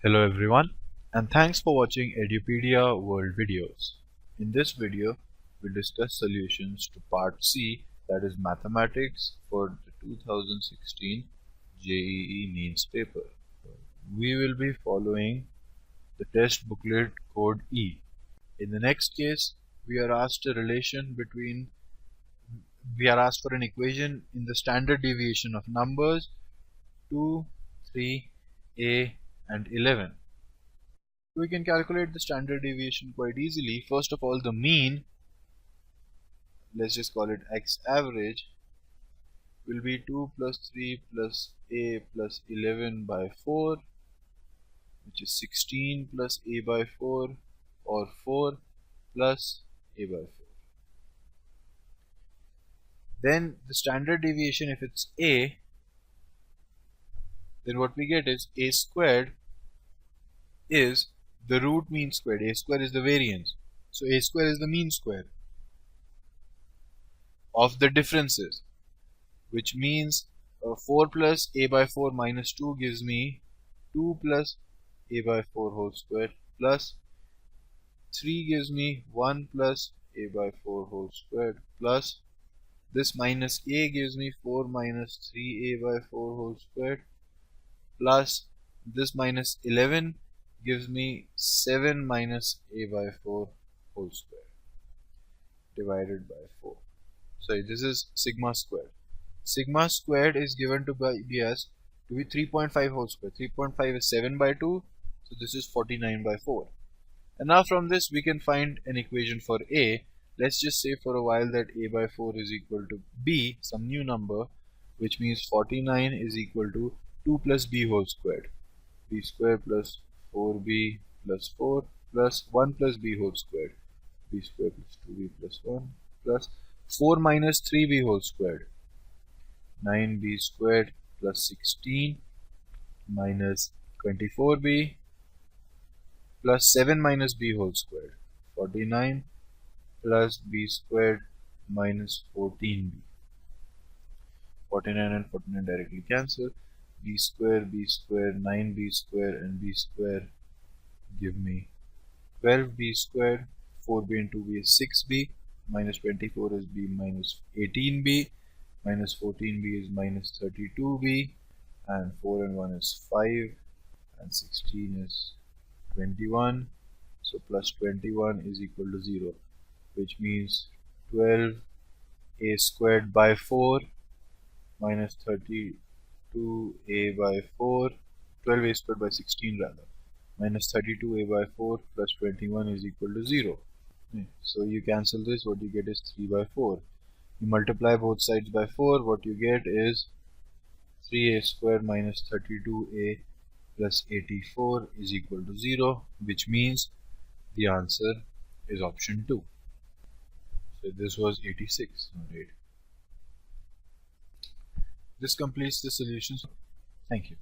Hello everyone, and thanks for watching Edupedia World Videos. In this video, we discuss solutions to Part C, that is Mathematics, for the 2016 JEE Mains paper. We will be following the test booklet code E. In the next case, we are asked for an equation in the standard deviation of numbers 2, 3, a and 11. We can calculate the standard deviation quite easily. First of all, the mean, let's just call it x average, will be 2 plus 3 plus a plus 11 by 4, which is 16 plus a by 4, or 4 plus a by 4. Then the standard deviation, if it's a, then what we get is a squared is the root mean squared. A square is the variance. So a square is the mean square of the differences, which means 4 plus a by 4 minus 2 gives me 2 plus a by 4 whole square, plus 3 gives me 1 plus a by 4 whole squared, plus this minus a gives me 4 minus 3a by 4 whole squared, plus this minus 11 gives me 7 minus a by 4 whole square divided by 4. Sorry, this is sigma squared. Sigma squared is given to be as to be 3.5 whole square. 3.5 is 7 by 2, so this is 49 by 4. And now from this we can find an equation for a. Let's just say for a while that a by 4 is equal to b, some new number, which means 49 is equal to 2 plus b whole squared. B squared plus 4b plus 4 plus 1 plus b whole squared. B squared plus 2b plus 1 plus 4 minus 3b whole squared. 9b squared plus 16 minus 24b plus 7 minus b whole squared. 49 plus b squared minus 14b. 49 and 49 directly cancel. B square, 9b square and b square give me 12b squared. 4b and 2b is 6b, minus 24 is b minus 18b, minus 14b is minus 32b, and 4 and 1 is 5, and 16 is 21. So plus 21 is equal to 0, which means 12a squared by 4 minus 32a by 4, 12a squared by 16 rather, minus 32a by 4 plus 21 is equal to 0. So you cancel this, what you get is 3 by 4. You multiply both sides by 4, what you get is 3a squared minus 32a plus 84 is equal to 0, which means the answer is option 2. So this was 86, not 8. This completes the solutions. Thank you.